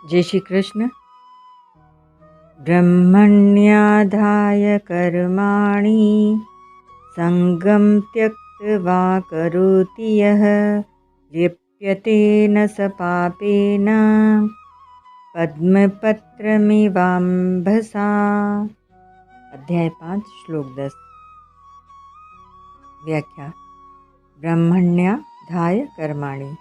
जय श्री कृष्ण। ब्रह्मण्याधाय कर्माणि संगं त्यक्त्वा करोति यः लिप्यते न स पापेन पद्मपत्रमिवाम्भसा। अध्याय 5 श्लोक 10। व्याख्या। ब्रह्मण्याधाय कर्माणि,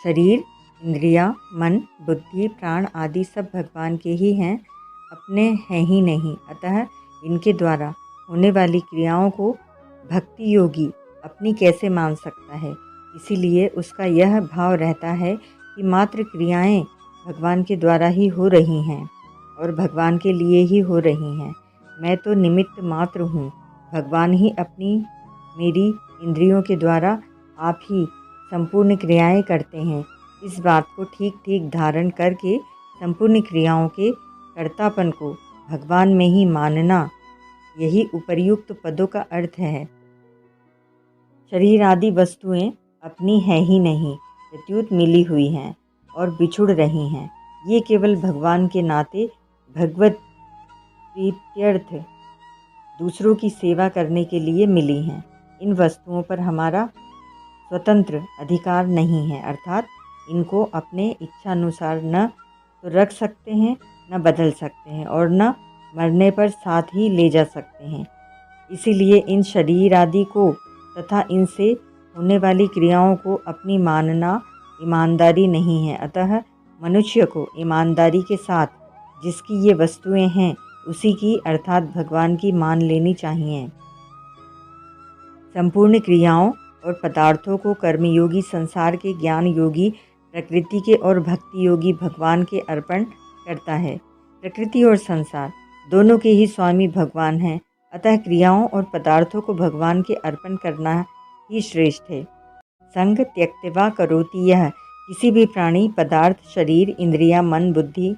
शरीर, इंद्रिया, मन, बुद्धि, प्राण आदि सब भगवान के ही हैं, अपने हैं ही नहीं। अतः इनके द्वारा होने वाली क्रियाओं को भक्ति योगी अपनी कैसे मान सकता है। इसीलिए उसका यह भाव रहता है कि मात्र क्रियाएं भगवान के द्वारा ही हो रही हैं और भगवान के लिए ही हो रही हैं। मैं तो निमित्त मात्र हूँ। भगवान ही अपनी मेरी इंद्रियों के द्वारा आप ही संपूर्ण क्रियाएं करते हैं। इस बात को ठीक ठीक धारण करके संपूर्ण क्रियाओं के कर्तापन को भगवान में ही मानना, यही उपर्युक्त पदों का अर्थ है। शरीर आदि वस्तुएं अपनी है ही नहीं, प्रत्युत मिली हुई हैं और बिछुड़ रही हैं। ये केवल भगवान के नाते भगवत प्रीत्यर्थ दूसरों की सेवा करने के लिए मिली हैं। इन वस्तुओं पर हमारा स्वतंत्र अधिकार नहीं है, अर्थात इनको अपने इच्छानुसार न तो रख सकते हैं, न बदल सकते हैं और न मरने पर साथ ही ले जा सकते हैं। इसीलिए इन शरीर आदि को तथा इनसे होने वाली क्रियाओं को अपनी मानना ईमानदारी नहीं है। अतः मनुष्य को ईमानदारी के साथ जिसकी ये वस्तुएं हैं उसी की अर्थात भगवान की मान लेनी चाहिए। संपूर्ण क्रियाओं और पदार्थों को कर्मयोगी संसार के ज्ञान योगी प्रकृति के और भक्ति योगी भगवान के अर्पण करता है। प्रकृति और संसार दोनों के ही स्वामी भगवान हैं, अतः क्रियाओं और पदार्थों को भगवान के अर्पण करना ही श्रेष्ठ है। संग त्यक्त्वा करोति यह, किसी भी प्राणी, पदार्थ, शरीर, इंद्रिया, मन, बुद्धि,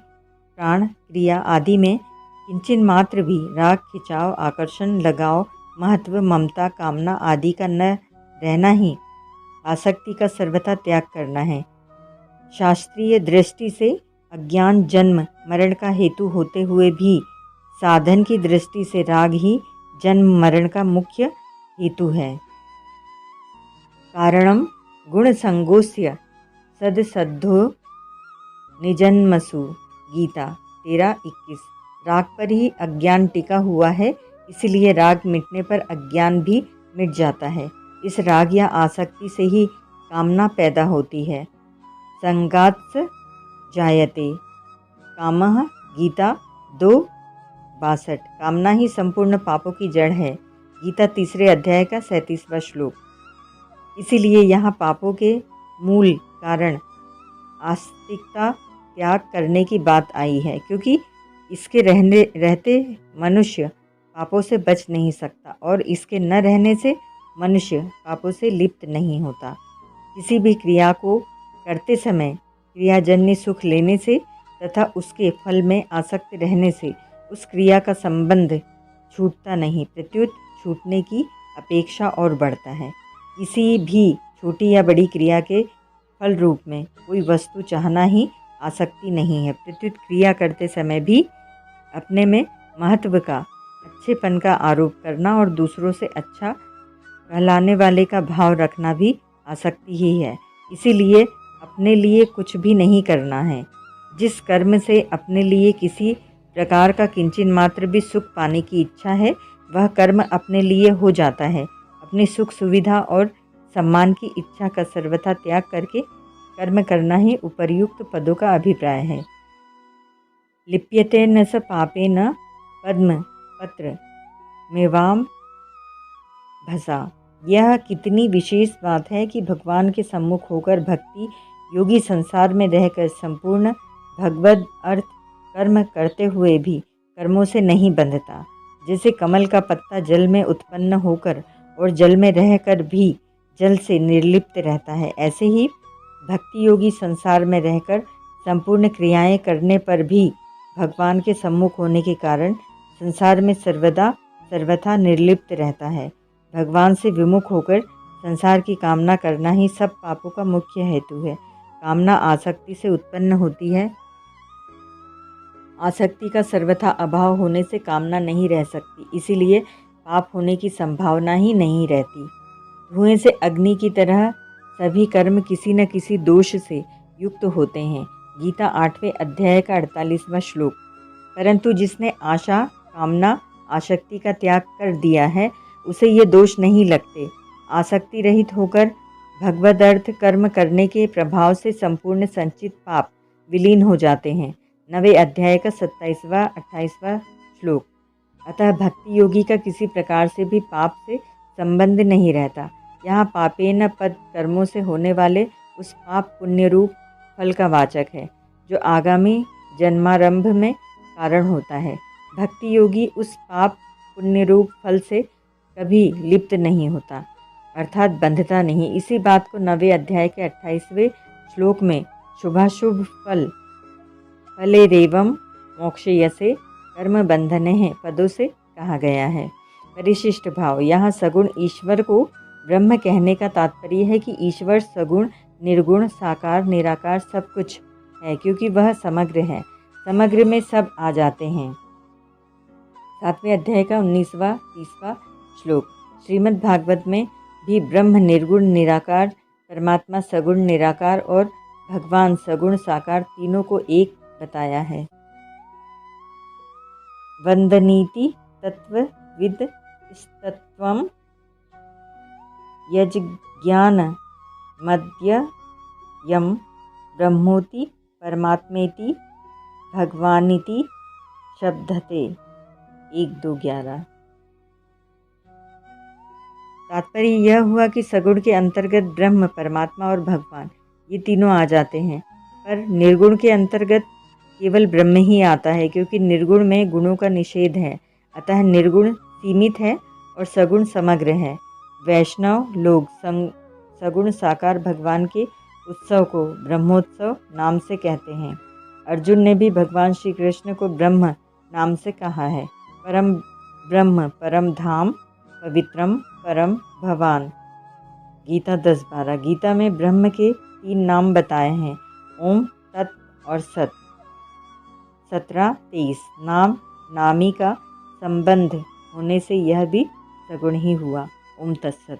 प्राण, क्रिया आदि में किंचन मात्र भी राग, खिंचाव, आकर्षण, लगाव, महत्व, ममता, कामना आदि का न रहना ही आसक्ति का सर्वथा त्याग करना है। शास्त्रीय दृष्टि से अज्ञान जन्म मरण का हेतु होते हुए भी साधन की दृष्टि से राग ही जन्म मरण का मुख्य हेतु है। कारणम गुण संगोस्य सदसद्धो निजन्मसु, गीता 13:21। राग पर ही अज्ञान टिका हुआ है, इसलिए राग मिटने पर अज्ञान भी मिट जाता है। इस राग या आसक्ति से ही कामना पैदा होती है। संगात्स जायते कामः, गीता 2:62। कामना ही संपूर्ण पापों की जड़ है, गीता 3 अध्याय का 37वां श्लोक। इसीलिए यहाँ पापों के मूल कारण आस्तिकता त्याग करने की बात आई है, क्योंकि इसके रहते मनुष्य पापों से बच नहीं सकता और इसके न रहने से मनुष्य पापों से लिप्त नहीं होता। किसी भी क्रिया को करते समय क्रियाजन्य सुख लेने से तथा उसके फल में आसक्त रहने से उस क्रिया का संबंध छूटता नहीं, प्रत्युत छूटने की अपेक्षा और बढ़ता है। किसी भी छोटी या बड़ी क्रिया के फल रूप में कोई वस्तु चाहना ही आसक्ति नहीं है, प्रत्युत क्रिया करते समय भी अपने में महत्व का, अच्छेपन का आरोप करना और दूसरों से अच्छा कहलाने वाले का भाव रखना भी आसक्ति ही है। इसीलिए अपने लिए कुछ भी नहीं करना है। जिस कर्म से अपने लिए किसी प्रकार का किंचन मात्र भी सुख पाने की इच्छा है, वह कर्म अपने लिए हो जाता है। अपनी सुख सुविधा और सम्मान की इच्छा का सर्वथा त्याग करके कर्म करना ही उपर्युक्त पदों का अभिप्राय है। लिप्यते न स पापेन पद्म पत्र मेवाम भसा। यह कितनी विशेष बात है कि भगवान के सम्मुख होकर भक्ति योगी संसार में रहकर संपूर्ण भगवद अर्थ कर्म करते हुए भी कर्मों से नहीं बंधता। जैसे कमल का पत्ता जल में उत्पन्न होकर और जल में रहकर भी जल से निर्लिप्त रहता है, ऐसे ही भक्ति योगी संसार में रहकर संपूर्ण क्रियाएं करने पर भी भगवान के सम्मुख होने के कारण संसार में सर्वथा निर्लिप्त रहता है। भगवान से विमुख होकर संसार की कामना करना ही सब पापों का मुख्य हेतु है। कामना आसक्ति से उत्पन्न होती है आसक्ति का सर्वथा अभाव होने से कामना नहीं रह सकती, इसीलिए पाप होने की संभावना ही नहीं रहती। धुएं से अग्नि की तरह सभी कर्म किसी न किसी दोष से युक्त होते हैं। गीता 8वें अध्याय का 48वां श्लोक। परंतु जिसने आशा, कामना, आसक्ति का त्याग कर दिया है, उसे ये दोष नहीं लगते। आसक्ति रहित होकर भगवद अर्थ कर्म करने के प्रभाव से संपूर्ण संचित पाप विलीन हो जाते हैं। 9वें अध्याय का 27वां 28वां श्लोक। अतः भक्ति योगी का किसी प्रकार से भी पाप से संबंध नहीं रहता। यहाँ पापेन पद कर्मों से होने वाले उस पाप पुण्य रूप फल का वाचक है, जो आगामी जन्मारंभ में कारण होता है। भक्ति योगी उस पाप पुण्य रूप फल से कभी लिप्त नहीं होता, अर्थात बंधता नहीं। इसी बात को 9वें अध्याय के 28वें श्लोक में शुभाशुभ फल फलेरेवं मोक्षयसे कर्म बंधने हैं पदों से कहा गया है। परिशिष्ट भाव। यहाँ सगुण ईश्वर को ब्रह्म कहने का तात्पर्य है कि ईश्वर सगुण, निर्गुण, साकार, निराकार सब कुछ है, क्योंकि वह समग्र है। समग्र में सब आ जाते हैं। 7वें अध्याय का 19वां 30वां श्लोक। श्रीमद् भागवत में भी ब्रह्म निर्गुण निराकार, परमात्मा सगुण निराकार और भगवान सगुण साकार तीनों को एक बताया है। वंदनीति तत्वविद स्तत्वम यज्ञान मध्ययम ब्रह्मोति परमात्मेति भगवानिति शब्दते। 1-2-11। तात्पर्य यह हुआ कि सगुण के अंतर्गत ब्रह्म, परमात्मा और भगवान ये तीनों आ जाते हैं, पर निर्गुण के अंतर्गत केवल ब्रह्म ही आता है, क्योंकि निर्गुण में गुणों का निषेध है। अतः निर्गुण सीमित है और सगुण समग्र है। वैष्णव लोग सगुण साकार भगवान के उत्सव को ब्रह्मोत्सव नाम से कहते हैं। अर्जुन ने भी भगवान श्री कृष्ण को ब्रह्म नाम से कहा है। परम ब्रह्म, परम धाम, पवित्रम, परम भवान। गीता 10-12। गीता में ब्रह्म के 3 नाम बताए हैं, ओम, तत् और सत। 17-23। नाम नामी का संबंध होने से यह भी सगुण ही हुआ। ओम तत्सत।